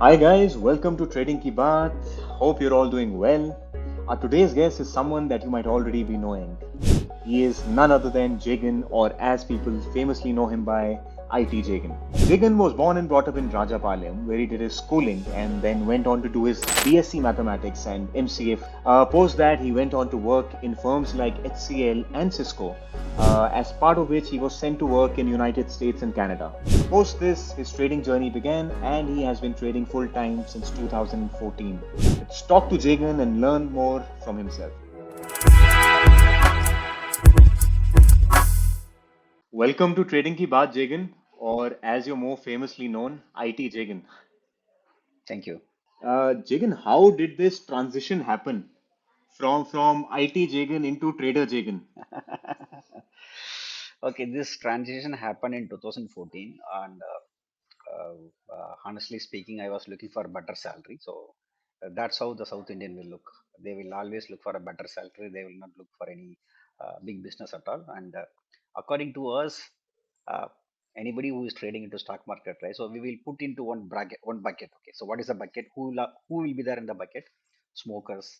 Hi guys, welcome to Trading Ki Baat. Hope you're all doing well. Our today's guest is someone that you might already be knowing. He is none other than Jegan, or as people famously know him by, IT Jegan. Jegan was born and brought up in Rajapalayam, where he did his schooling and then went on to do his BSc Mathematics and MCA. Post that, he went on to work in firms like HCL and Cisco, as part of which he was sent to work in United States and Canada. Post this, his trading journey began, and he has been trading full time since 2014. Let's talk to Jegan and learn more from himself. Welcome to Trading Ki Baat, Jegan, or as you're more famously known, IT Jegan. Thank you. Jegan, how did this transition happen from IT Jegan into Trader Jegan? Okay, this transition happened in 2014, and honestly speaking, I was looking for a better salary. So that's how the South Indian will look. They will always look for a better salary. They will not look for any big business at all. And according to us, uh, anybody who is trading into stock market, right? So we will put into one bucket. Okay, so what is the bucket? Who will be there in the bucket? Smokers,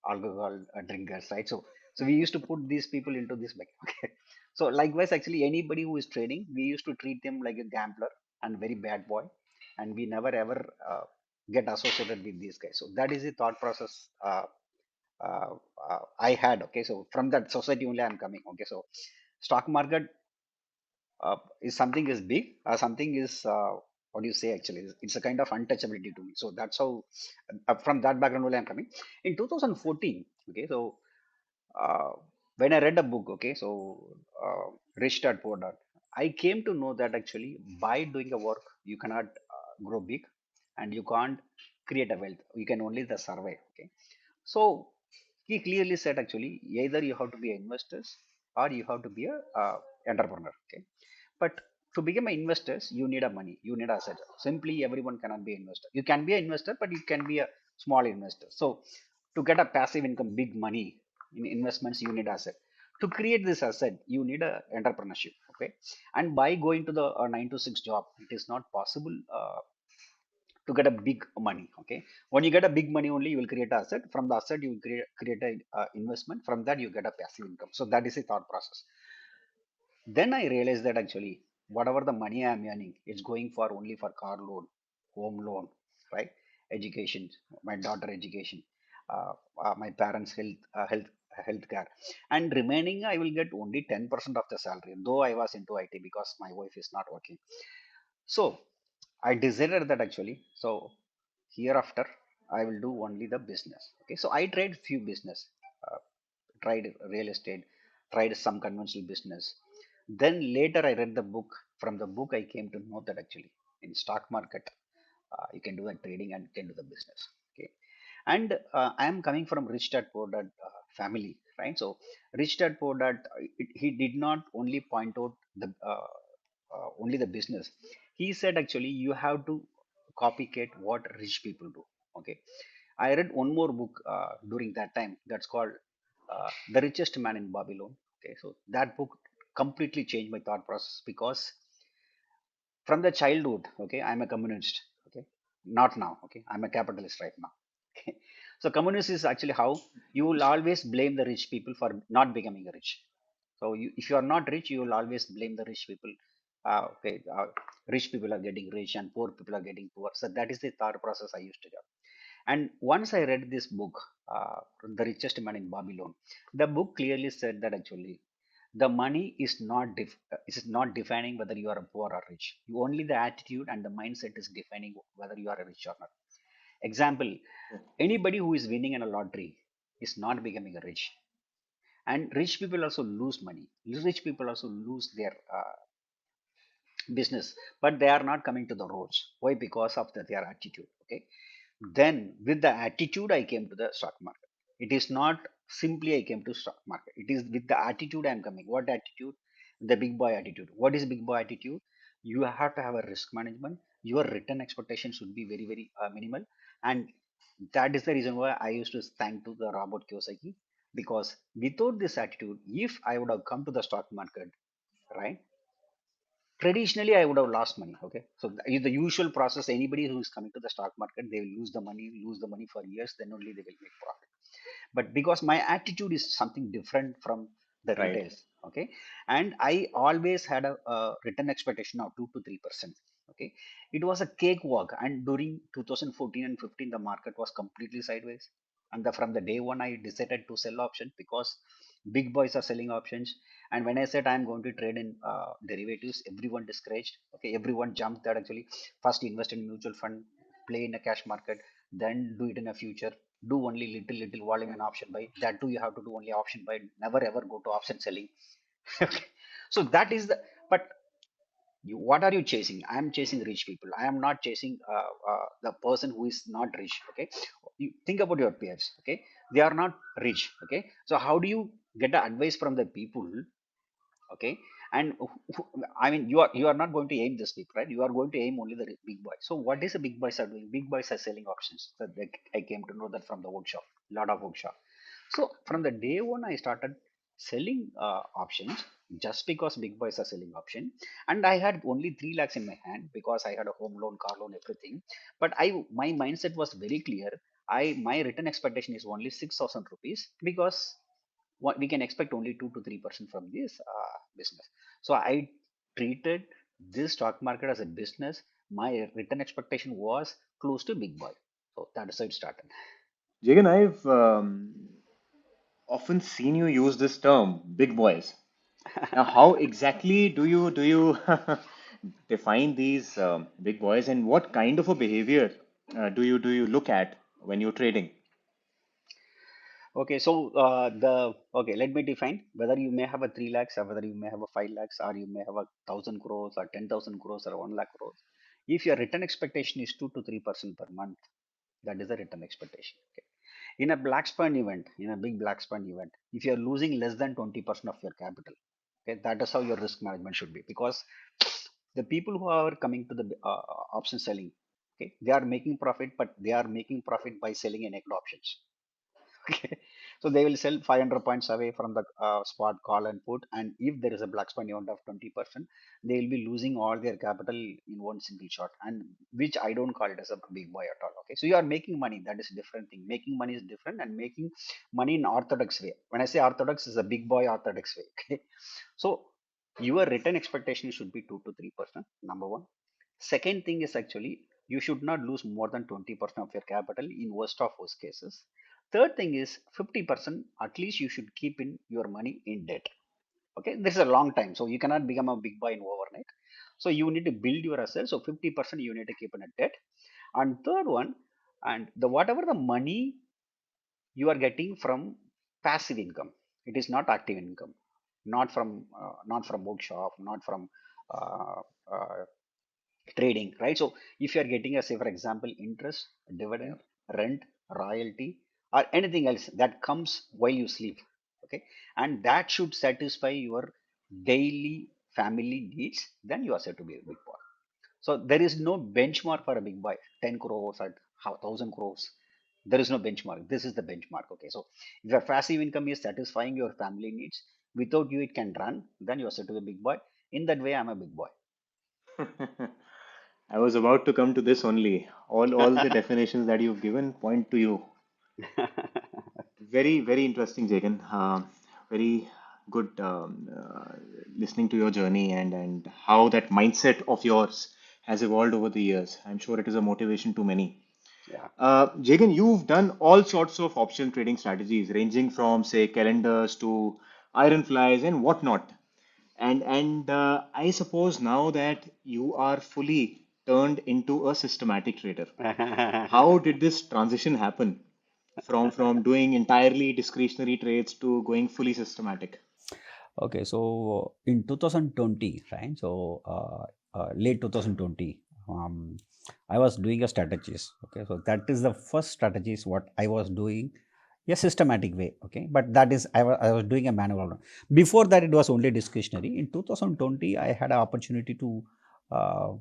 alcohol drinkers, right? So we used to put these people into this bucket. Okay. So likewise, actually, anybody who is trading, we used to treat them like a gambler and very bad boy, and we never ever get associated with these guys. So that is the thought process uh, I had. Okay, so from that society only I'm coming. Okay, so stock market is something is big, something is what do you say, actually it's a kind of untouchability to me. So that's how from that background only I'm coming. In 2014, okay, so uh, when I read a book, okay, so Rich Dad Poor Dad, I came to know that actually by doing a work you cannot grow big, and you can't create a wealth. You can only the survive. Okay, so he clearly said actually either you have to be an investors or you have to be a entrepreneur. Okay, but to become an investors, you need a money, you need asset. Simply everyone cannot be an investor. You can be an investor, but you can be a small investor. So to get a passive income, big money in investments, you need asset. To create this asset, you need a entrepreneurship. Okay, and by going to the 9 to 6 job, it is not possible to get a big money. Okay, when you get a big money only, you will create asset. From the asset, you will create a investment. From that, you get a passive income. So that is the thought process. Then I realized that actually whatever the money I'm earning, it's going for only for car loan, home loan, right? Education, my daughter education, my parents health care, and remaining I will get only 10% of the salary, though I was into IT because my wife is not working. So I decided that actually, so hereafter I will do only the business. Okay, so I tried few business, uh, tried real estate, tried some conventional business. Then later I read the book. From the book I came to know that actually in stock market you can do the trading and you can do the business. Okay, and I am coming from rich dad poor dad family, right? So rich dad poor dad, he did not only point out the only the business. He said actually you have to copycat what rich people do. Okay, I read one more book during that time, that's called The Richest Man in Babylon. Okay, so that book completely changed my thought process because from the childhood, okay, I'm a communist. Okay, not now. Okay, I'm a capitalist right now. Okay, so communist is actually how you will always blame the rich people for not becoming rich. So if you are not rich, you will always blame the rich people. Okay, rich people are getting rich and poor people are getting poor. So that is the thought process I used to have. And once I read this book, The Richest Man in Babylon, the book clearly said that actually the money is not defining whether you are poor or rich. You only the attitude and the mindset is defining whether you are a rich or not. Example: anybody who is winning in a lottery is not becoming a rich, and rich people also lose money. Rich people also lose their business, but they are not coming to the roads. Why? Because of their attitude. Okay, then with the attitude I came to the stock market. It is not simply I came to stock market, it is with the attitude I'm coming. What attitude? The big boy attitude. What is big boy attitude? You have to have a risk management. Your return expectation should be very very minimal. And that is the reason why I used to thank to the Robert Kiyosaki, because without this attitude, if I would have come to the stock market, right, traditionally I would have lost money. Okay, so the usual process, anybody who is coming to the stock market, they will lose the money for years, then only they will make profit. But because my attitude is something different from the Right. retails, okay, and I always had a return expectation of 2 to 3%. Okay, it was a cakewalk, and during 2014 and 15, the market was completely sideways. And from the day one, I decided to sell options because big boys are selling options. And when I said I'm going to trade in derivatives, everyone discouraged. Okay, everyone jumped that actually first invest in mutual fund, play in a cash market, then do it in a future, do only little volume in option buy. That too, you have to do only option buy. Never ever go to option selling. Okay. So that is the, but what are you chasing? I am chasing rich people. I am not chasing the person who is not rich. Okay, you think about your peers. Okay, they are not rich. Okay, so how do you get the advice from the people? Okay, and I mean, you are not going to aim this people, right? You are going to aim only the big boys. So what is the big boys are doing? Big boys are selling options. That I came to know that from the workshop, lot of workshop. So from the day one, I started selling options just because big boys are selling option, and I had only 3 lakhs in my hand because I had a home loan, car loan, everything. But my mindset was very clear. My return expectation is only 6,000 rupees because what we can expect only 2 to 3% from this business. So I treated this stock market as a business. My return expectation was close to big boy. So that's how it started. Jigan, I've often seen you use this term, big boys. Now, how exactly do you define these big boys, and what kind of a behavior do you look at when you're trading? Okay, so let me define whether you may have a 3 lakhs or whether you may have a 5 lakhs or you may have a 1,000 crores or 10,000 crores or 1 lakh crores. If your return expectation is 2 to 3% per month, that is the return expectation. Okay. In a black span event, in a big black span event, if you are losing less than 20% of your capital, okay, that is how your risk management should be. Because the people who are coming to the option selling, okay, they are making profit, but they are making profit by selling in naked options. Okay. So they will sell 500 points away from the spot call and put. And if there is a black swan event of 20%, they will be losing all their capital in one single shot. And which I don't call it as a big boy at all. Okay. So you are making money. That is a different thing. Making money is different, and making money in orthodox way. When I say orthodox, is a big boy orthodox way. Okay. So your return expectation should be 2 to 3%. Number one. Second thing is actually you should not lose more than 20% of your capital in worst of worst cases. Third thing is 50% at least you should keep in your money in debt. Okay, this is a long time, so you cannot become a big boy in overnight. So you need to build your assets. So 50% you need to keep in a debt. And third one, and the whatever the money you are getting from passive income, it is not active income, not from workshop, not from uh, uh, trading, right? So if you are getting a, say for example, interest, Yeah. dividend, rent, royalty, or anything else that comes while you sleep, okay, and that should satisfy your daily family needs, then you are said to be a big boy. So there is no benchmark for a big boy. 10 crores or 1,000 crores, there is no benchmark. This is the benchmark. Okay, so if your passive income is satisfying your family needs, without you it can run, then you are said to be a big boy. In that way, I'm a big boy. I was about to come to this only. All the definitions that you've given point to you. Very, very interesting, Jagan. Very good listening to your journey and how that mindset of yours has evolved over the years. I'm sure it is a motivation to many. Yeah. Jagan, you've done all sorts of option trading strategies, ranging from, say, calendars to iron flies and whatnot. And I suppose now that you are fully turned into a systematic trader. How did this transition happen from doing entirely discretionary trades to going fully systematic? Okay, so in 2020, right? So late 2020, I was doing a strategies. Okay, so that is the first strategies what I was doing, a systematic way. Okay, but that is I was doing a manual one. Before that, it was only discretionary. In 2020, I had an opportunity to uh,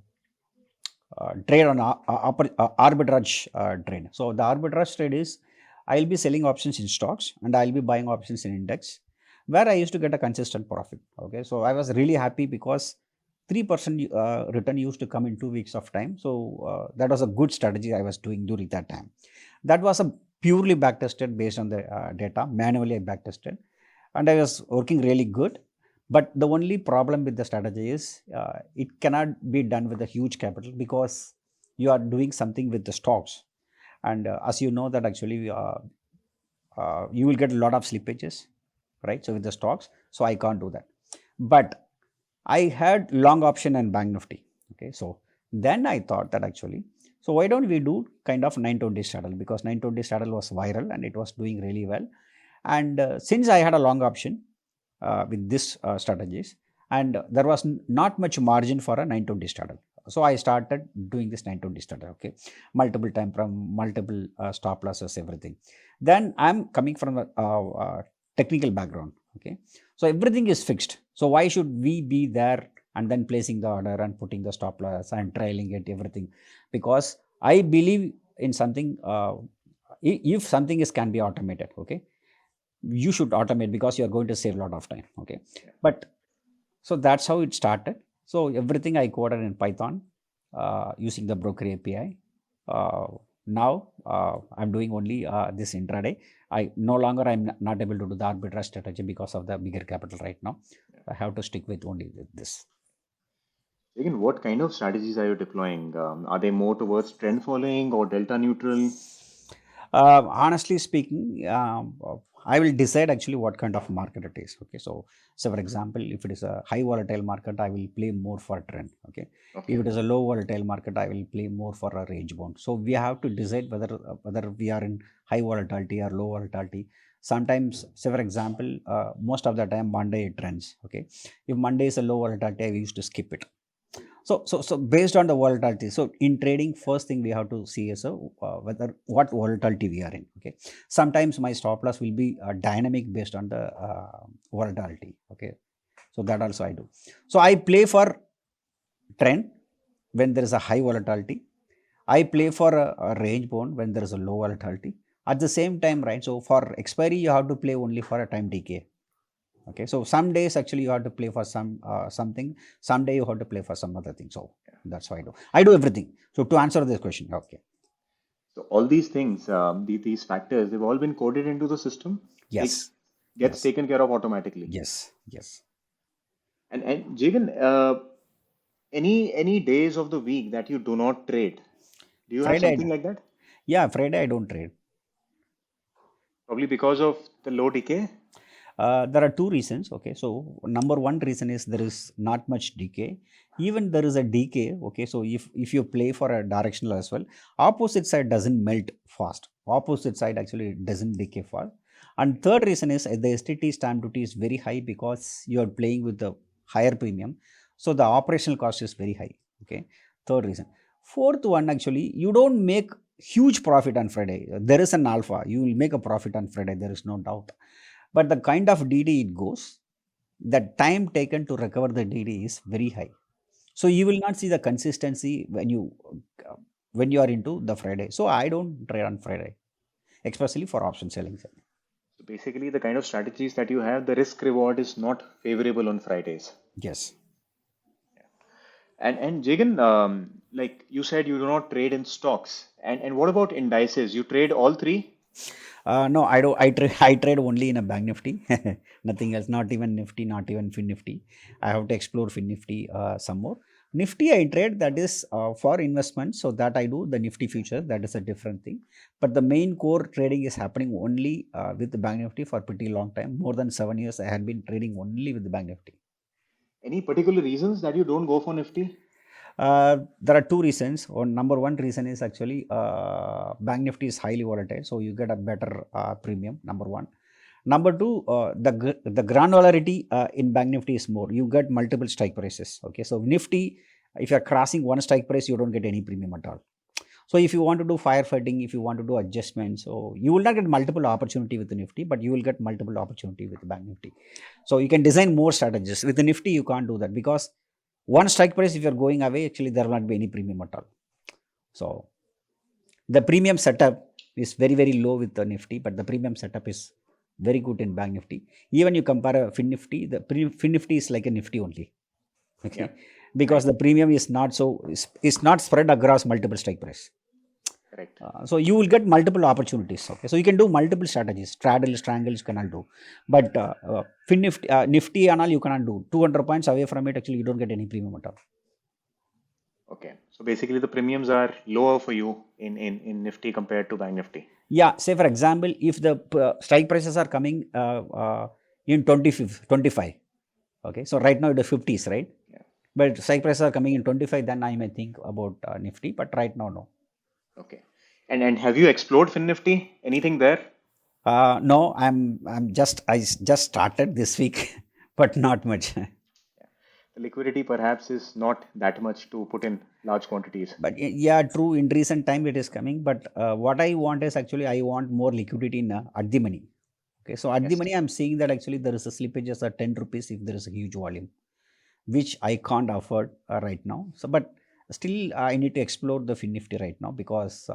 trade on arbitrage trade. So the arbitrage trade is I'll be selling options in stocks and I'll be buying options in index, where I used to get a consistent profit. Okay, so I was really happy because 3% return used to come in 2 weeks of time. So that was a good strategy I was doing during that time. That was a purely back tested based on the data. Manually I back tested, and I was working really good. But the only problem with the strategy is it cannot be done with a huge capital, because you are doing something with the stocks. And as you know that actually you will get a lot of slippages, right? So with the stocks, so I can't do that. But I had long option and bank nifty. Okay, so then I thought that actually, so why don't we do kind of 920 straddle, because 920 straddle was viral and it was doing really well. And since I had a long option with this strategies, and there was not much margin for a 920 straddle, so I started doing this 920 straddle. Okay, multiple time from multiple stop losses, everything. Then I'm coming from a technical background. Okay, so everything is fixed. So why should we be there and then placing the order and putting the stop loss and trailing it, everything? Because I believe in something. If something is can be automated, okay, you should automate, because you are going to save a lot of time. Okay, but so that's how it started. So everything I coded in Python using the broker API. Now I'm doing only this intraday. I no longer I'm not able to do the arbitrage strategy because of the bigger capital right now. I have to stick with only with this. Again, what kind of strategies are you deploying? Are they more towards trend following or delta neutral? Honestly speaking, I will decide actually what kind of market it is. Okay, so for example, if it is a high volatile market, I will play more for trend. Okay, if it is a low volatile market, I will play more for a range bound. So we have to decide whether we are in high volatility or low volatility. Sometimes, say for example, most of the time Monday it trends. Okay, if Monday is a low volatility, I used to skip it. So based on the volatility, so in trading, first thing we have to see is whether what volatility we are in. Okay, sometimes my stop loss will be dynamic based on the volatility. Okay, so that also I do. So I play for trend when there is a high volatility. I play for a range bound when there is a low volatility. At the same time, right? So for expiry, you have to play only for a time decay. Okay, so some days actually you have to play for something, some day you have to play for some other thing. So that's why I do everything. So to answer this question, okay. So all these things, these factors, they've all been coded into the system. Yes. Gets Yes. taken care of automatically. Yes. Yes. And Jigan, any days of the week that you do not trade? Do you have Friday, something like that? yeah, Friday I don't trade. Probably because of the low decay. There are two reasons. Okay, so number one reason is there is not much decay. Even there is a decay. Okay, so if you play for a directional as well, opposite side doesn't melt fast. Opposite side actually doesn't decay fast. And third reason is the STT stamp duty is very high because you are playing with the higher premium. So the operational cost is very high. Okay, third reason. Fourth one, actually, you don't make huge profit on Friday. There is an alpha. You will make a profit on Friday. There is no doubt. But the kind of DD it goes, the time taken to recover the DD is very high. So you will not see the consistency when you are into the Friday. So I don't trade on Friday, especially for option selling. So basically, the kind of strategies that you have, the risk reward is not favorable on Fridays. Yes. And Jagan, like you said, you do not trade in stocks. And what about indices? You trade all three? No, I don't. I trade only in a bank nifty, nothing else. Not even nifty, not even fin nifty. I have to explore fin nifty some more. Nifty I trade, that is for investment, so that I do the nifty future. That is a different thing. But the main core trading is happening only with the bank nifty for pretty long time. More than 7 years, I had been trading only with the bank nifty. Any particular reasons that you don't go for Nifty? There are two reasons. Number one reason is actually bank nifty is highly volatile, so you get a better premium. Number one. Number two, the granularity in bank nifty is more. You get multiple strike prices. Okay, so nifty, if you are crossing one strike price, you don't get any premium at all. So if you want to do firefighting, if you want to do adjustments, so you will not get multiple opportunity with the nifty, but you will get multiple opportunity with the bank nifty. So you can design more strategies. With the nifty, you can't do that because one strike price, if you are going away, actually there will not be any premium at all. So the premium setup is very, very low with the nifty, but the premium setup is very good in bank nifty. Even you compare a fin nifty, the fin nifty is like a nifty only. Okay. Yeah. because the premium is not is not spread across multiple strike price. Correct. So you will get multiple opportunities. Okay, so you can do multiple strategies. Straddles, strangles, you cannot do, but fin nifty and all you cannot do. 200 points away from it, actually you don't get any premium at all. Okay. So basically the premiums are lower for you in Nifty compared to Bank Nifty. Yeah, say for example, if the strike prices are coming in 25, okay, so right now it is 50s, right? Yeah. But strike prices are coming in 25, then I may think about Nifty, but right now, no. Okay. And have you explored Fin Nifty? Anything there? No, I just started this week, but not much. The liquidity perhaps is not that much to put in large quantities. But yeah, true. In recent time, it is coming. But what I want is actually I want more liquidity in at the money. Okay, so at the Yes. money, I'm seeing that actually there is a slippages at 10 rupees if there is a huge volume, which I can't afford right now. So, but still, I need to explore the Fin Nifty right now because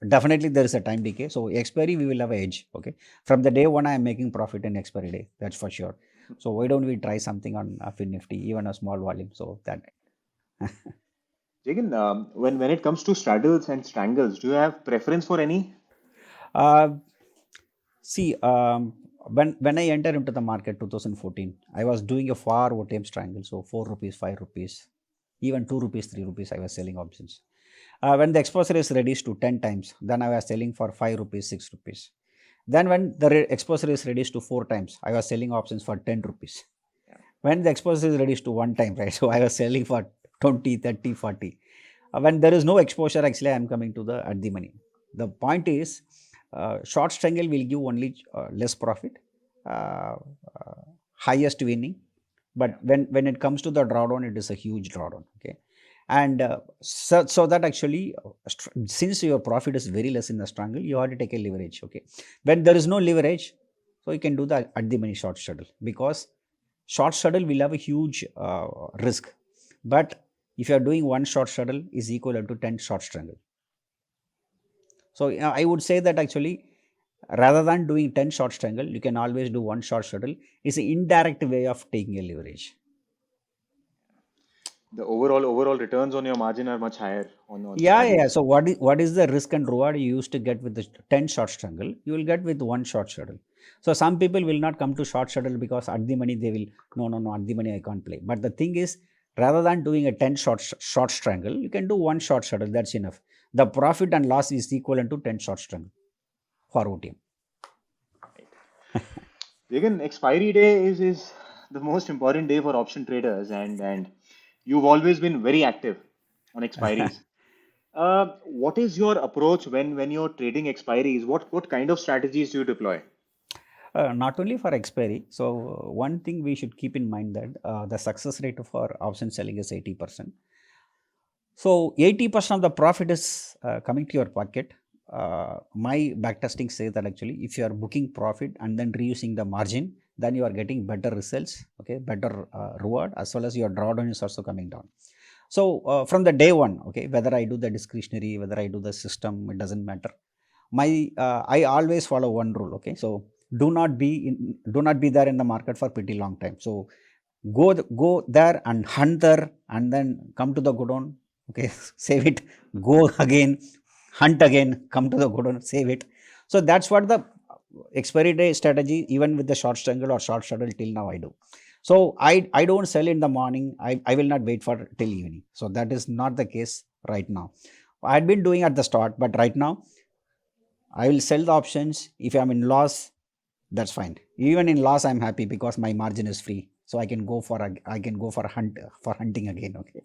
definitely there is a time decay. So, expiry we will have a edge. Okay, from the day one, I am making profit in expiry day. That's for sure. So, why don't we try something on Fin Nifty, even a small volume? So that. Jegan, when it comes to straddles and strangles, do you have preference for any? Uh, See, when I entered into the market 2014, I was doing a far OTM strangle, so 4 rupees, 5 rupees, even 2 rupees, 3 rupees, I was selling options. When the exposure is reduced to 10 times, then I was selling for 5 rupees, 6 rupees. Then when the exposure is reduced to 4 times, I was selling options for 10 rupees. Yeah. When the exposure is reduced to 1 time, right, so I was selling for 20, 30, 40. When there is no exposure, actually I am coming to the at the money. The point is, short strangle will give only less profit, uh, highest winning, but when it comes to the drawdown, it is a huge drawdown. Okay, and so that actually, since your profit is very less in the strangle, you have to take a leverage. Okay, when there is no leverage, so you can do the at the money short straddle, because short straddle will have a huge risk, but if you are doing one short straddle is equal to 10 short strangle. So I would say that actually, rather than doing 10 short strangle, you can always do one short straddle. It's an indirect way of taking a leverage. The overall returns on your margin are much higher on Yeah, straddles. yeah. So what is the risk and reward you used to get with the 10 short strangle? You will get with one short straddle. So some people will not come to short straddle because at the money they will no at the money I can't play. But the thing is, rather than doing a 10 short strangle, you can do one short straddle. That's enough. The profit and loss is equivalent to 10 short strangle for OTM. Again, expiry day is the most important day for option traders, and you've always been very active on expiries. What is your approach when you're trading expiries? What kind of strategies do you deploy? Not only for expiry. So one thing we should keep in mind that the success rate for option selling is 80%. So 80% of the profit is coming to your pocket. My backtesting says that actually, if you are booking profit and then reusing the margin, then you are getting better results, okay, better reward, as well as your drawdown is also coming down. So from the day one, okay, whether I do the discretionary, whether I do the system, it doesn't matter. I always follow one rule, okay. So do not be there in the market for pretty long time. So go there and hunt there and then come to the godown, okay, save it, go again, hunt again, come to the godown, save it. So that's what the expiry day strategy, even with the short strangle or short straddle, till now I do. So I don't sell in the morning. I will not wait for till evening. So that is not the case right now. I had been doing at the start, but right now I will sell the options. If I'm in loss, that's fine. Even in loss, I'm happy because my margin is free. So I can go for hunting again. Okay.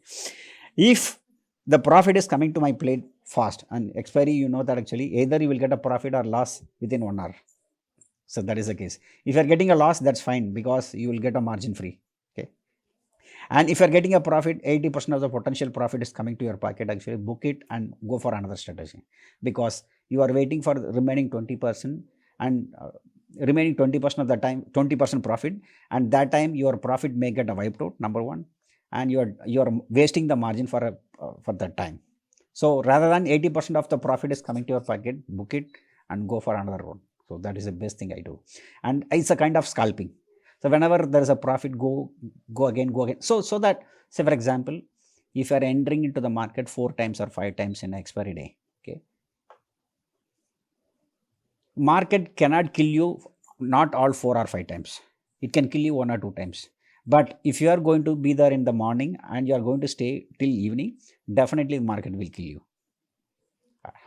If the profit is coming to my plate fast and expiry, you know that actually either you will get a profit or loss within 1 hour. So that is the case. If you are getting a loss, that's fine because you will get a margin free. Okay. And if you are getting a profit, 80% of the potential profit is coming to your pocket. Actually, book it and go for another strategy, because you are waiting for the remaining 20%, and remaining 20% of the time, 20% profit, and that time your profit may get wiped out. Number one, and you are wasting the margin for that time. So rather than 80% of the profit is coming to your pocket, book it and go for another one. So that is the best thing I do, and it's a kind of scalping. So whenever there is a profit, go again, go again. So that, say for example, if you are entering into the market 4 times or 5 times in expiry day, okay, market cannot kill you not all 4 or 5 times. It can kill you 1 or 2 times. But if you are going to be there in the morning and you are going to stay till evening, definitely the market will kill you.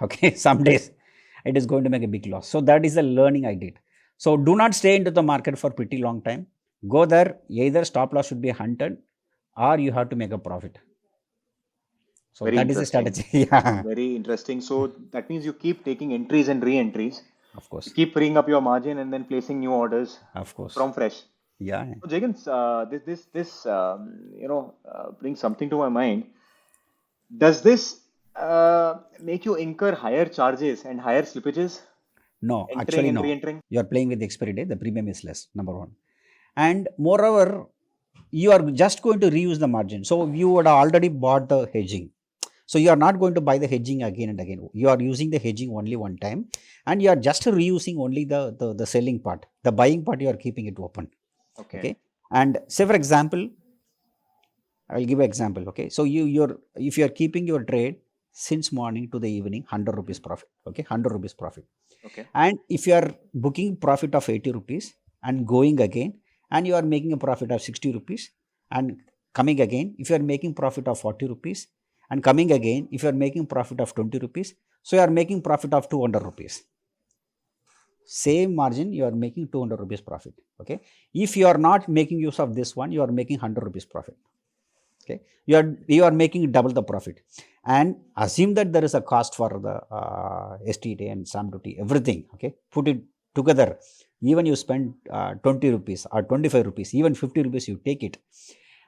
Okay, some days it is going to make a big loss. So that is the learning I did. So do not stay into the market for pretty long time. Go there, either stop loss should be hunted or you have to make a profit. So Very that is the interesting. strategy. Yeah, Very interesting. So that means you keep taking entries and re-entries. of You course, keep freeing up your margin and then placing new orders of course. from fresh. Yeah, yeah. So Jegan, this brings something to my mind. Does this make you incur higher charges and higher slippages No, entering actually and no. re-entering? You are playing with the expiry date, the premium is less, number one. And moreover, you are just going to reuse the margin. So you would have already bought the hedging. So you are not going to buy the hedging again and again. You are using the hedging only one time and you are just reusing only the selling part. The buying part, you are keeping it open. Okay. Okay. And say for example, I will give an example. Okay. So if you are keeping your trade since morning to the evening, 100 rupees profit. Okay. 100 rupees profit. Okay. And if you are booking profit of 80 rupees and going again, and you are making a profit of 60 rupees and coming again, if you are making profit of 40 rupees and coming again, if you are making profit of 20 rupees, so you are making profit of 200 rupees. Same margin, you are making 200 rupees profit. Okay. If you are not making use of this one, you are making 100 rupees profit. Okay. You are making double the profit, and assume that there is a cost for the STT and stamp duty, everything. Okay. Put it together. Even you spend 20 rupees or 25 rupees, even 50 rupees, you take it,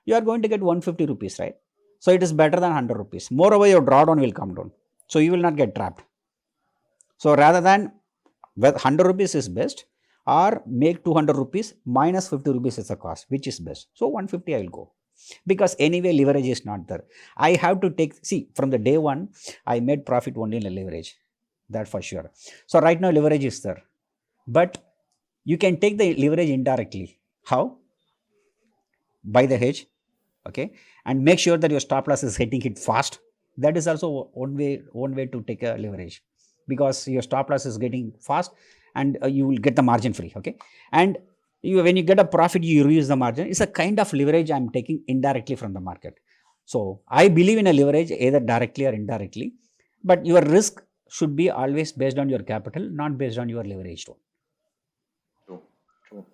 you are going to get 150 rupees, right? So it is better than 100 rupees. Moreover, your drawdown will come down. So you will not get trapped. So rather than 100 rupees is best, or make 200 rupees minus 50 rupees is the cost, which is best. So 150 I will go, because anyway leverage is not there. I have to take, see, from the day one I made profit only in the leverage, that for sure. So right now leverage is there, but you can take the leverage indirectly. How? Buy the hedge, okay, and make sure that your stop loss is hitting it fast. That is also one way to take a leverage, because your stop loss is getting fast and you will get the margin free. Okay. And when you get a profit, you reuse the margin. It's a kind of leverage I'm taking indirectly from the market. So I believe in a leverage either directly or indirectly, but your risk should be always based on your capital, not based on your leverage too. True. True.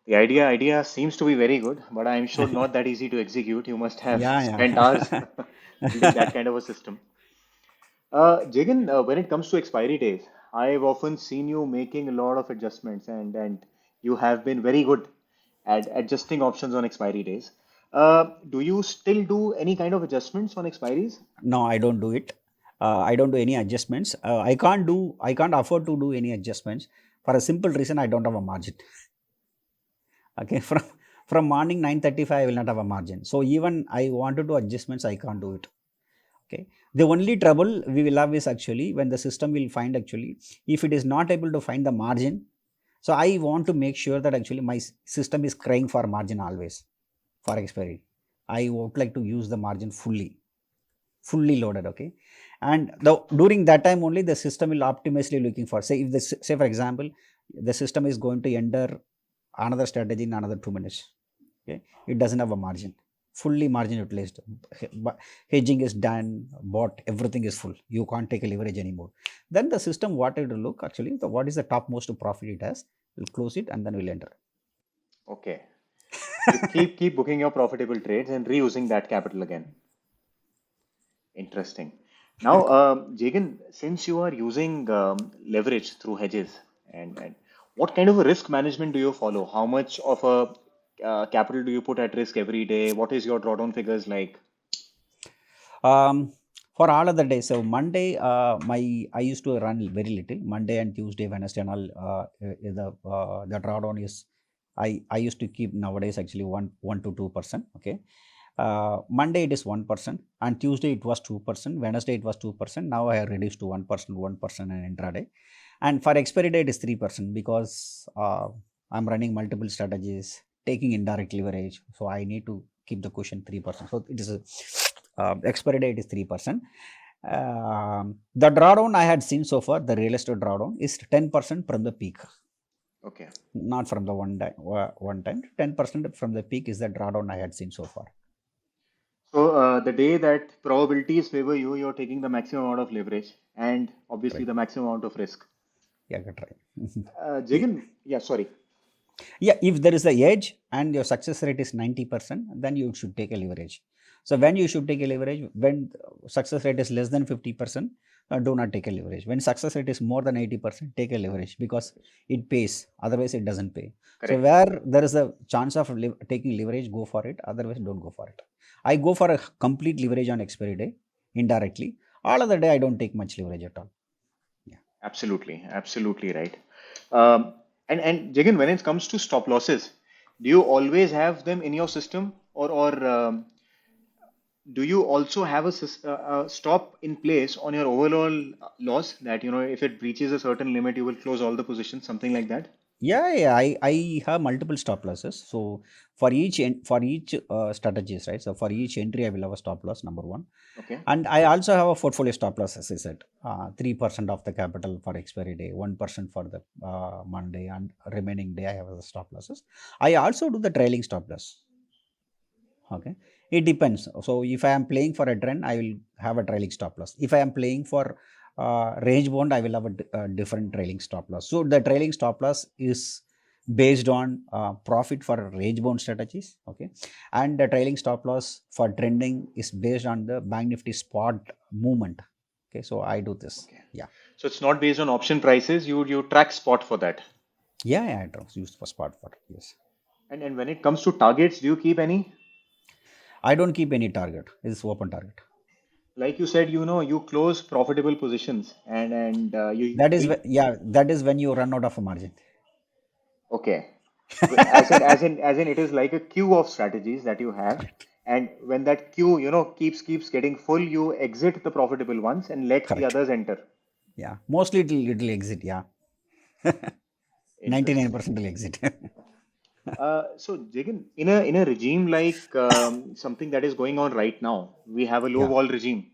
The idea seems to be very good, but I'm sure not that easy to execute. You must have Yeah, spent hours building yeah. that kind of a system. Jagan, when it comes to expiry days, I've often seen you making a lot of adjustments, and you have been very good at adjusting options on expiry days. Do you still do any kind of adjustments on expiries? No, I don't do it. I don't do any adjustments. I can't afford to do any adjustments for a simple reason. I don't have a margin. Okay, from morning 9:35, I will not have a margin. So even I want to do adjustments, I can't do it. Okay, the only trouble we will have is actually when the system will find, actually, if it is not able to find the margin. So I want to make sure that actually my system is crying for margin always for expiry. I would like to use the margin fully loaded. Okay. And during that time only the system will optimize looking for, say, if this, say for example, the system is going to enter another strategy in another 2 minutes. Okay. It doesn't have a margin, fully margin utilized, hedging is done, bought, everything is full, you can't take a leverage anymore. Then the system, what it will look, actually, what is the topmost profit it has, will close it and then we'll enter. Okay. You keep booking your profitable trades and reusing that capital again. Interesting. Now, Jagan, since you are using leverage through hedges, and what kind of a risk management do you follow? How much of a capital do you put at risk every day? What is your drawdown figures like? Um, for all other days, so Monday, I used to run very little. Monday and Tuesday, Wednesday, and all. The drawdown is, I used to keep nowadays actually 1 to 2%. Okay. Monday it is 1%, and Tuesday it was 2%. Wednesday it was 2%. Now I have reduced to 1%, 1% and intraday. And for expiry day it is 3%, because I'm running multiple strategies, taking indirect leverage. So I need to keep the cushion 3%. So it is expiry date is 3%. The drawdown I had seen so far, the real estate drawdown is 10% from the peak. Okay. Not from the one time. 10% from the peak is the drawdown I had seen so far. So the day that probabilities favor you, you're taking the maximum amount of leverage and obviously Right. the maximum amount of risk. Yeah, good right. Jegan, yeah, sorry. Yeah, if there is a edge and your success rate is 90%, then you should take a leverage. So when you should take a leverage, when success rate is less than 50%, do not take a leverage. When success rate is more than 80%, take a leverage because it pays. Otherwise, it doesn't pay. So Correct. where there is a chance of taking leverage, go for it. Otherwise, don't go for it. I go for a complete leverage on expiry day indirectly. All other day, I don't take much leverage at all. Yeah. Absolutely, absolutely right. And Jegan, when it comes to stop losses, do you always have them in your system, or do you also have a stop in place on your overall loss that if it breaches a certain limit, you will close all the positions, something like that? Yeah, I have multiple stop losses. So for each strategies, right? So for each entry, I will have a stop loss number one, Okay. and I also have a portfolio stop loss, as I said, 3% of the capital for expiry day, 1% for the Monday, and remaining day I have the stop losses. I also do the trailing stop loss. Okay, it depends. So if I am playing for a trend, I will have a trailing stop loss. If I am playing for range bound, I will have a different trailing stop loss. So the trailing stop loss is based on profit for range bound strategies. Okay, and the trailing stop loss for trending is based on the bank nifty spot movement. Okay, so I do this. Okay. Yeah, So it's not based on option prices. You track spot for that. yeah, I do use for spot for, yes. And when it comes to targets, do you keep any? I don't keep any target. It's open target. Like you said, you close profitable positions and you That is will. yeah, that is when you run out of a margin. Okay. As in, it is like a queue of strategies that you have, Correct. and when that queue, keeps getting full, you exit the profitable ones and let the Correct. others enter. Yeah. Mostly it'll exit. Yeah. Interesting. 99% will exit. So Jagan, in a regime like something that is going on right now, we have a low Yeah. vol regime.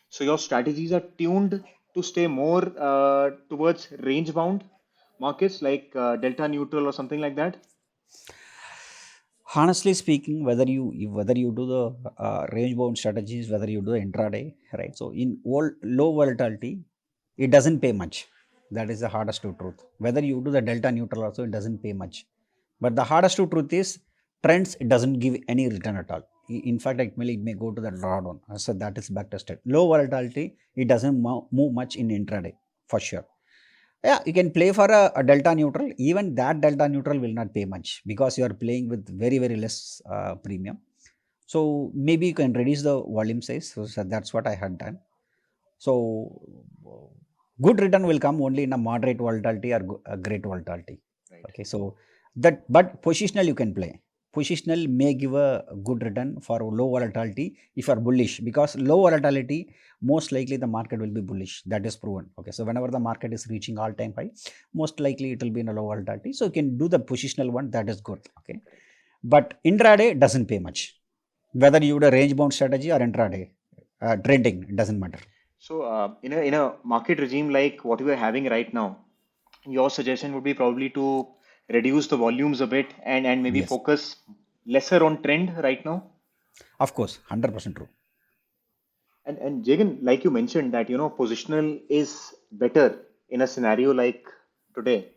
So your strategies are tuned to stay more towards range bound markets like delta neutral or something like that. Honestly speaking, whether you do the range bound strategies, whether you do intraday, right? So in all low volatility, it doesn't pay much. That is the hardest to truth. Whether you do the delta neutral also, it doesn't pay much. But the hardest to truth is trends. It doesn't give any return at all. In fact, it may go to the drawdown. So that is back tested. Low volatility, it doesn't move much in intraday for sure. Yeah, you can play for a delta neutral. Even that delta neutral will not pay much because you are playing with very, very less premium. So maybe you can reduce the volume size. So that's what I had done. So good return will come only in a moderate volatility or a great volatility. Right. Okay, so that but positional you can play. Positional may give a good return for low volatility if you are bullish because low volatility most likely the market will be bullish. That is proven. Okay, so whenever the market is reaching all time high, most likely it will be in a low volatility. So you can do the positional one. That is good. Okay, Correct. but intraday doesn't pay much. Whether you do a range bound strategy or intraday trading, it doesn't matter. So in a market regime like what we are having right now, your suggestion would be probably to reduce the volumes a bit and maybe Yes, focus lesser on trend right now. of course, 100% true. And Jagan, like you mentioned that positional is better in a scenario like today,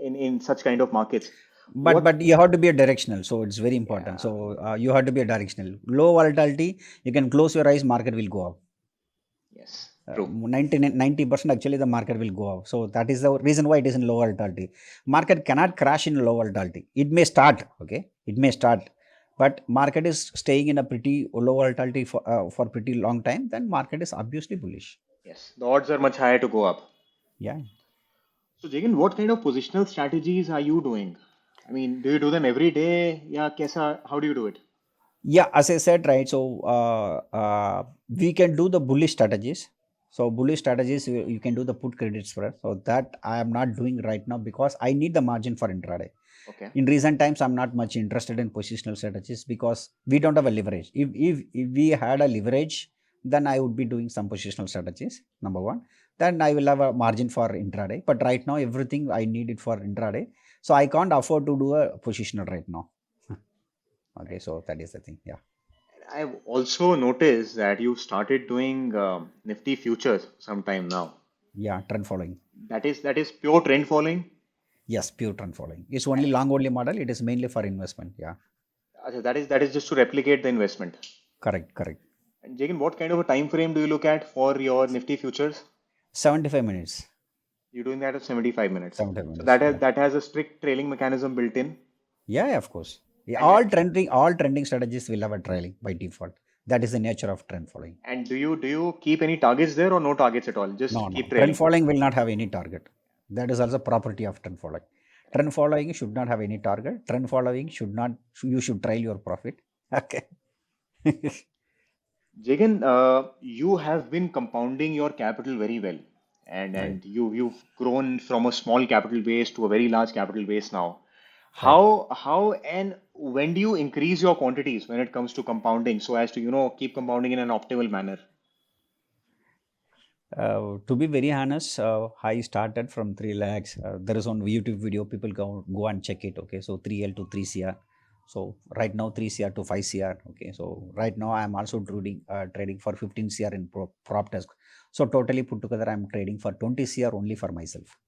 in such kind of markets. But What? you have to be a directional, so it's very important. Yeah. So you have to be a directional. Low volatility, you can close your eyes, market will go up. Yes. True. 90% actually the market will go up. So that is the reason why it is in low volatility. Market cannot crash in low volatility. It may start, okay, it may start, but market is staying in a pretty low volatility for pretty long time. Then market is obviously bullish. Yes. The odds are much higher to go up. Yeah. So Jagan, what kind of positional strategies are you doing? I mean, do you do them every day? Yeah, kaisa, how do you do it? Yeah, as I said, right. So we can do the bullish strategies. So bullish strategies, you can do the put credit spread. So that I am not doing right now because I need the margin for intraday. Okay. In recent times, I'm not much interested in positional strategies because we don't have a leverage. If we had a leverage, then I would be doing some positional strategies. Number one, then I will have a margin for intraday. But right now, everything I need it for intraday, so I can't afford to do a positional right now. Okay, Right. so that is the thing. Yeah, I've also noticed that you started doing Nifty futures sometime now. yeah, trend following. That is pure trend following. Yes, pure trend following. It's only long only model. It is mainly for investment. Yeah, That is just to replicate the investment. correct, correct. And Jagan, what kind of a time frame do you look at for your Nifty futures? 75 minutes. You're doing that at 75 minutes. 75 So minutes. that has Yeah. that has a strict trailing mechanism built in. Yeah, yeah, of course. Yeah, And all trending strategies will have a trailing by default. That is the nature of trend following. and do you keep any targets there or no targets at all? No, Just no. keep Trend trailing. following will not have any target. That is also property of trend following. Trend following should not have any target. Trend following should not. You should trail your profit. Okay. Jagan, you have been compounding your capital very well, and Right. and you've grown from a small capital base to a very large capital base now. Right. How and when do you increase your quantities when it comes to compounding so as to keep compounding in an optimal manner? To be very honest, I started from 3 lakhs. There is one YouTube video, people go and check it. Okay, so 3L to 3 CR. So right now 3 CR to 5 CR. Okay, so right now I am also trading for 15 CR in prop desk. So totally put together, I am trading for 20 CR only for myself.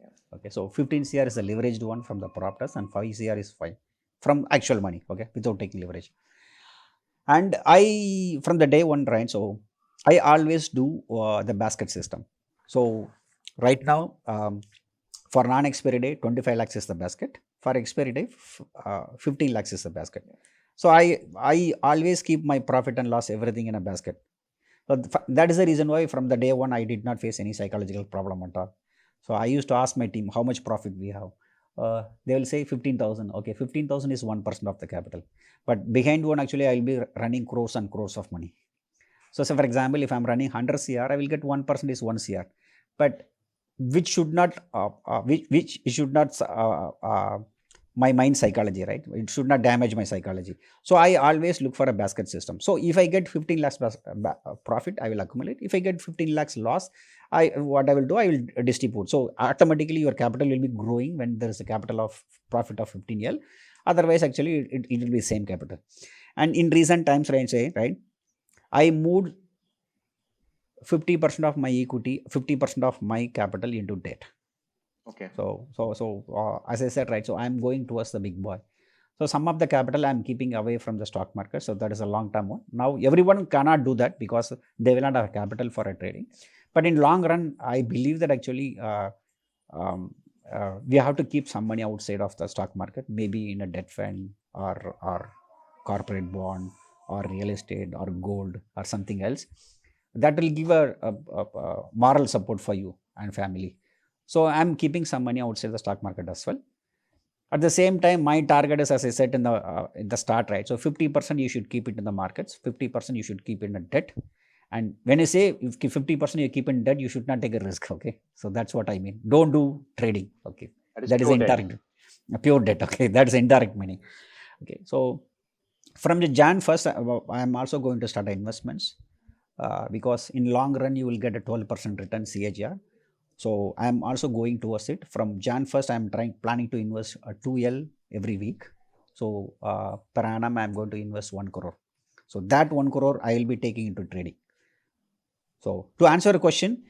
Yeah. Okay, so 15 CR is a leveraged one from the prop desk, and 5 CR is fine from actual money. Okay, without taking leverage. And I from the day one, right? So I always do the basket system. So right now, for non-expiry day, 25 lakhs is the basket. For expiry day, 15 lakhs is the basket. So I always keep my profit and loss everything in a basket. So that is the reason why from the day one I did not face any psychological problem at all. So I used to ask my team how much profit we have. They will say 15,000. Okay, 15,000 is 1% of the capital. But behind one, actually, I will be running crores and crores of money. So, say for example, if I'm running 100 CR, I will get 1% is 1 CR. But which should not, which should not my mind psychology, right? It should not damage my psychology. So I always look for a basket system. So if I get 15 lakhs profit, I will accumulate. If I get 15 lakhs loss, what I will do, I will distribute. So automatically your capital will be growing when there is a capital of profit of 15L. Otherwise, actually, it will be same capital. And in recent times, right, I moved 50% of my equity, 50% of my capital into debt. Okay. So as I said, right, so I'm going towards the big boy. So some of the capital I'm keeping away from the stock market. So that is a long-term one. Now everyone cannot do that because they will not have capital for a trading. But in long run, I believe that actually we have to keep some money outside of the stock market, maybe in a debt fund or corporate bond or real estate or gold or something else. That will give a moral support for you and family. So I'm keeping some money outside the stock market as well. At the same time, my target is, as I said in the start, right? So 50% you should keep it in the markets, 50% you should keep in a debt. And when I say if 50% you keep in debt, you should not take a risk. Okay, so that's what I mean. Don't do trading. Okay, That is that is pure debt. indirect, pure debt. Okay, that is indirect meaning. Okay, so from the Jan 1st, I am also going to start investments because in long run you will get a 12% return CAGR. So I am also going towards it. From Jan 1st, I am planning to invest 2L every week. So per annum, I am going to invest 1 crore. So that 1 crore I will be taking into trading. So to answer your question,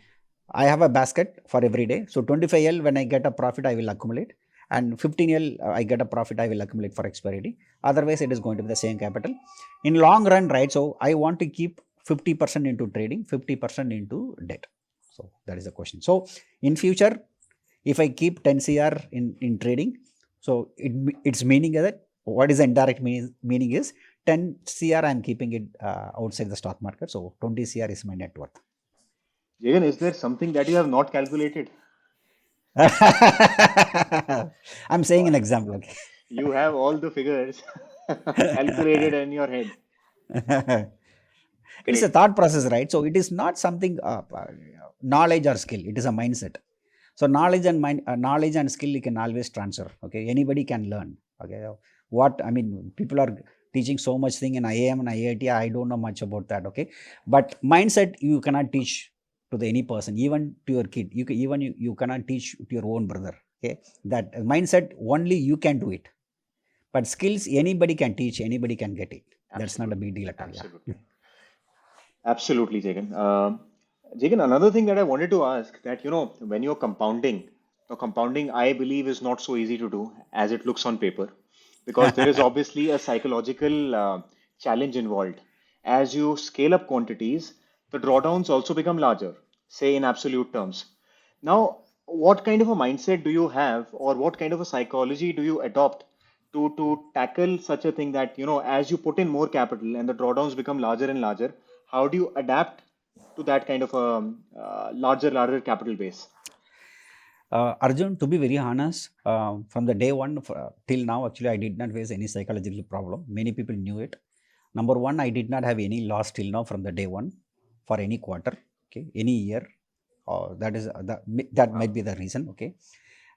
I have a basket for every day. So 25L, when I get a profit, I will accumulate. And 15L, I get a profit, I will accumulate for expiry. Otherwise, it is going to be the same capital. In long run, right, so I want to keep 50% into trading, 50% into debt. So that is the question. So in future, if I keep 10 CR in trading, so it's meaning that what is the indirect meaning is 10 CR I'm keeping it outside the stock market. So 20 CR is my net worth. Jagan, is there something that you have not calculated? I'm saying an example. Okay. You have all the figures calculated in your head. It is a Great. thought process, right? So it is not something knowledge or skill. It is a mindset. So knowledge and skill you can always transfer. Okay, anybody can learn. Okay, what I mean, people are teaching so much thing in IAM and IIT. I don't know much about that. Okay, but mindset you cannot teach to any person, even to your kid. You cannot teach to your own brother. Okay, that mindset only you can do it. But skills anybody can teach, anybody can get it. That's not a Absolutely. big deal at all. Yeah. Absolutely. Absolutely, Jagan. Jagan, another thing that I wanted to ask that, when you're compounding, compounding, I believe, is not so easy to do as it looks on paper because there is obviously a psychological challenge involved. As you scale up quantities, the drawdowns also become larger, say in absolute terms. Now, what kind of a mindset do you have, or what kind of a psychology do you adopt to tackle such a thing that, as you put in more capital and the drawdowns become larger and larger, how do you adapt to that kind of a larger capital base? Arjun, to be very honest, from the day one till now, actually, I did not face any psychological problem. Many people knew it. Number one, I did not have any loss till now from the day one for any quarter, okay, any year. That is that Wow. might be the reason, okay.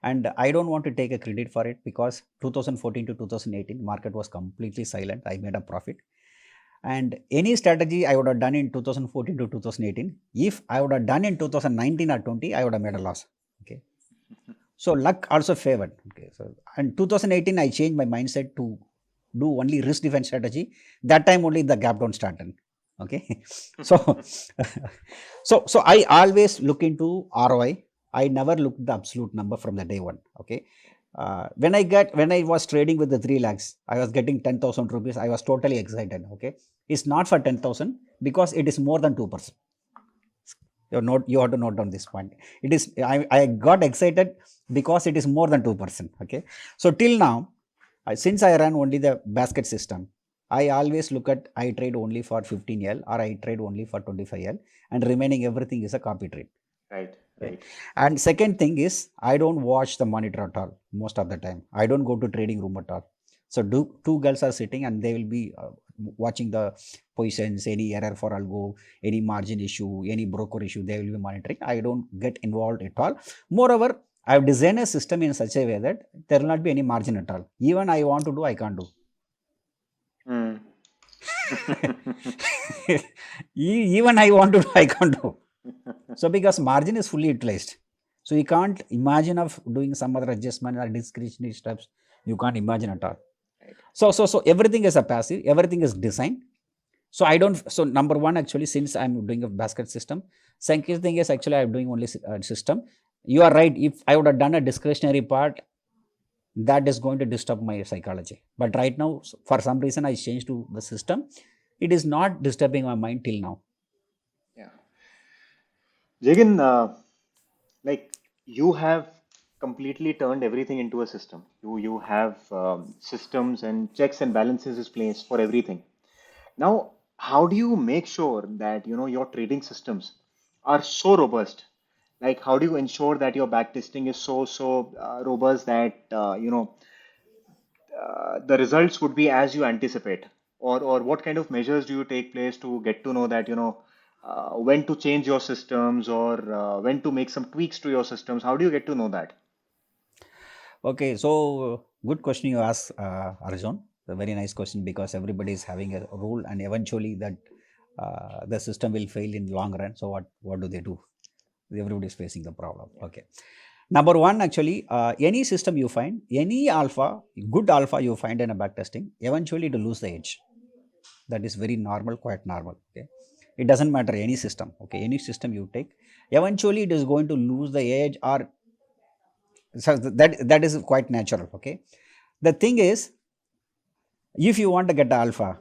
And I don't want to take a credit for it because 2014 to 2018 market was completely silent. I made a profit, and any strategy I would have done in 2014 to 2018, if I would have done in 2019 or 20, I would have made a loss. Okay, so luck also favored. Okay, so and 2018 I changed my mindset to do only risk defense strategy. That time only the gap down started. Okay, so so I always look into ROI. I never look the absolute number from the day one. Okay, when I was trading with the 3 lakhs, I was getting 10,000 rupees. I was totally excited. Okay, it's not for 10,000 because it is more than 2%. You have to note down this point. It is I got excited because it is more than 2%. Okay, so till now, since I run only the basket system, I always look at I trade only for 15L or I trade only for 25L, and remaining everything is a copy trade. Right, Okay. right. And second thing is I don't watch the monitor at all most of the time. I don't go to trading room at all. So two girls are sitting and they will be watching the positions, any error for algo, any margin issue, any broker issue. They will be monitoring. I don't get involved at all. Moreover, I have designed a system in such a way that there will not be any margin at all. Even I want to do, I can't do. Hmm. Even I want to do, I can't do. So because margin is fully utilized, so you can't imagine of doing some other adjustment or discretionary steps. You can't imagine at all. Right. So everything is a passive. Everything is designed. So I don't. So number one, actually, since I'm doing a basket system, second thing is actually I'm doing only system. You are right. If I would have done a discretionary part, that is going to disturb my psychology. But right now, for some reason, I changed to the system. It is not disturbing my mind till now. Yeah. Jagan, like you have completely turned everything into a system. You have systems and checks and balances in place for everything. Now, how do you make sure that your trading systems are so robust? Like, how do you ensure that your backtesting is so robust that the results would be as you anticipate? Or what kind of measures do you take place to get to know that when to change your systems or when to make some tweaks to your systems? How do you get to know that? Okay, so good question you asked, Arjun. A very nice question because everybody is having a rule, and eventually that the system will fail in long run. So what do they do? Everybody is facing the problem. Yeah. Okay, number one, actually, any system you find, any alpha, good alpha you find in a backtesting, eventually to lose the edge. That is very normal, quite normal. Okay, it doesn't matter any system. Okay, any system you take, eventually it is going to lose the edge, or so that is quite natural. Okay, the thing is, if you want to get alpha,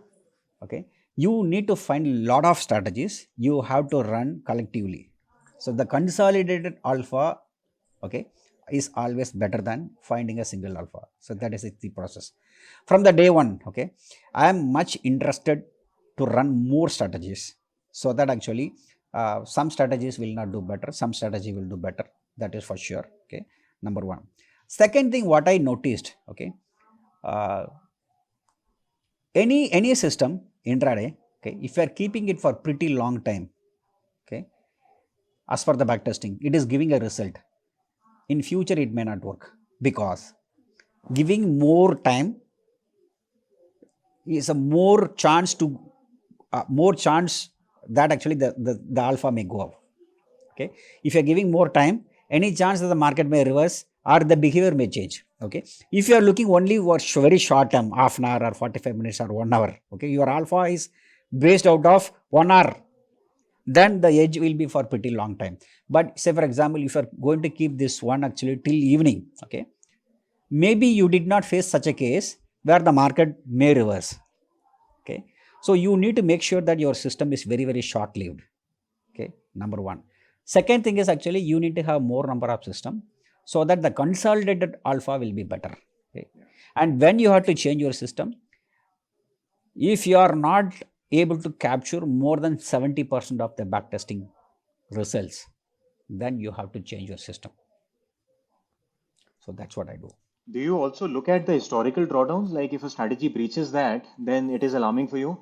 okay, you need to find a lot of strategies you have to run collectively. So the consolidated alpha, okay, is always better than finding a single alpha. So that is the process from the day one. Okay, I am much interested to run more strategies, so that actually some strategies will not do better, some strategy will do better. That is for sure. Okay, number one. Second thing what I noticed, okay, uh, any system intraday, okay, if you are keeping it for pretty long time, okay, as per the backtesting, it is giving a result. in future it may not work, because giving more time is a more chance that actually the alpha may go up. Okay, if you're giving more time, any chance that the market may reverse or the behavior may change. Okay, if you are looking only for very short term, half an hour or 45 minutes or 1 hour, okay, your alpha is based out of 1 hour, then the edge will be for pretty long time. But say for example, if you are going to keep this one actually till evening, okay, maybe you did not face such a case where the market may reverse. Okay, so you need to make sure that your system is very, very short lived. Okay, number one. Second thing is actually you need to have more number of system so that the consolidated alpha will be better. Okay, and when you have to change your system, if you are not able to capture more than 70% of the backtesting results, then you have to change your system. So that's what I do. Do you also look at the historical drawdowns? Like if a strategy breaches that, then it is alarming for you?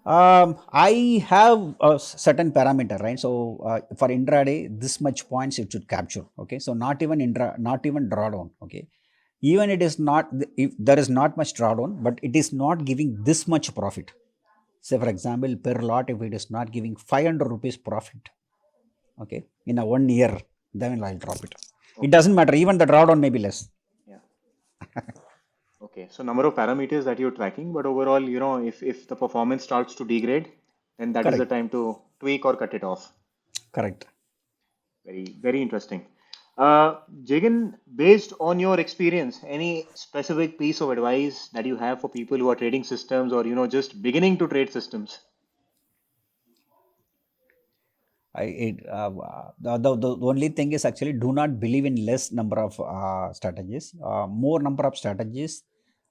I have a certain parameter, right? So for intraday, this much points it should capture. Okay, so not even drawdown. Okay, even it is not, if there is not much drawdown, but it is not giving this much profit. Say for example, per lot, if it is not giving 500 rupees profit, okay, in a 1 year, then I'll drop it. It doesn't matter. Even the drawdown may be less. Yeah. Okay, so number of parameters that you're tracking, but overall, if the performance starts to degrade, then that is the Correct. time to tweak or cut it off. Correct. Very, very interesting. Jegan, based on your experience, any specific piece of advice that you have for people who are trading systems or just beginning to trade systems? The only thing is actually do not believe in less number of strategies. More number of strategies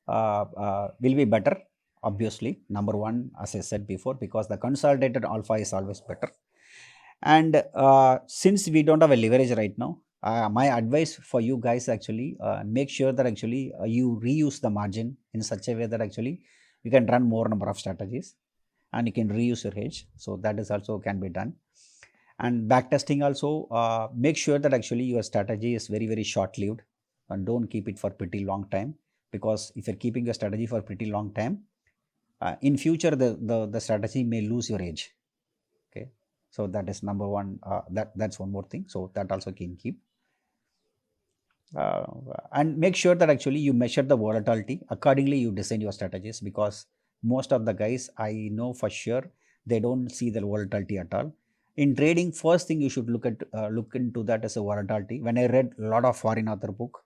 will be better, obviously. Number one, as I said before, because the consolidated alpha is always better. And since we don't have a leverage right now, my advice for you guys actually, make sure that actually you reuse the margin in such a way that actually you can run more number of strategies and you can reuse your hedge. So that is also can be done. And backtesting also, make sure that actually your strategy is very, very short lived, and don't keep it for pretty long time, because if you're keeping your strategy for pretty long time, in future the strategy may lose your edge. Okay, so that is number one. That's one more thing, so that also can keep. And make sure that actually you measure the volatility accordingly, you design your strategies, because most of the guys I know for sure, they don't see the volatility at all. In trading, first thing you should look into that as a volatility. When I read a lot of foreign author book,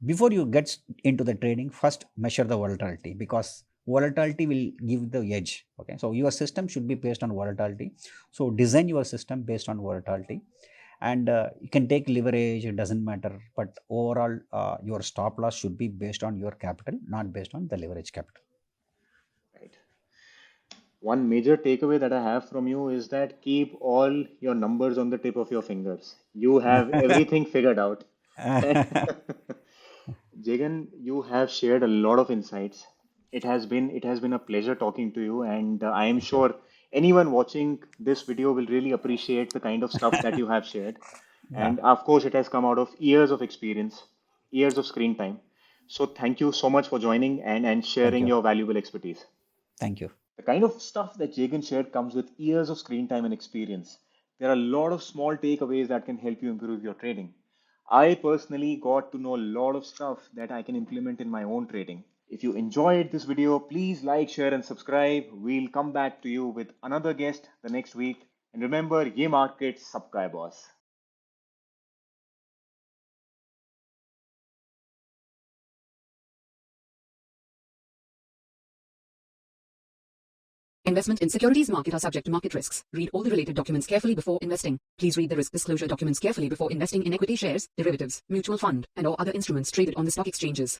before you get into the trading, first measure the volatility, because volatility will give the edge. Okay, so your system should be based on volatility. So design your system based on volatility, and you can take leverage, it doesn't matter, but overall your stop loss should be based on your capital, not based on the leverage capital. Right. One major takeaway that I have from you is that keep all your numbers on the tip of your fingers. You have everything figured out. Jagan, you have shared a lot of insights. It has been a pleasure talking to you, and I am Thank you. sure anyone watching this video will really appreciate the kind of stuff that you have shared. Yeah, And of course, it has come out of years of experience, years of screen time. So thank you so much for joining and thank sharing you. your valuable expertise. Thank you. The kind of stuff that Jagan shared comes with years of screen time and experience. There are a lot of small takeaways that can help you improve your trading. I personally got to know a lot of stuff that I can implement in my own trading. If you enjoyed this video, please like, share, and subscribe. We'll come back to you with another guest the next week. And remember, ye market sabka hai boss. Investment in securities market are subject to market risks. Read all the related documents carefully before investing. Please read the risk disclosure documents carefully before investing in equity shares, derivatives, mutual fund, and or other instruments traded on the stock exchanges.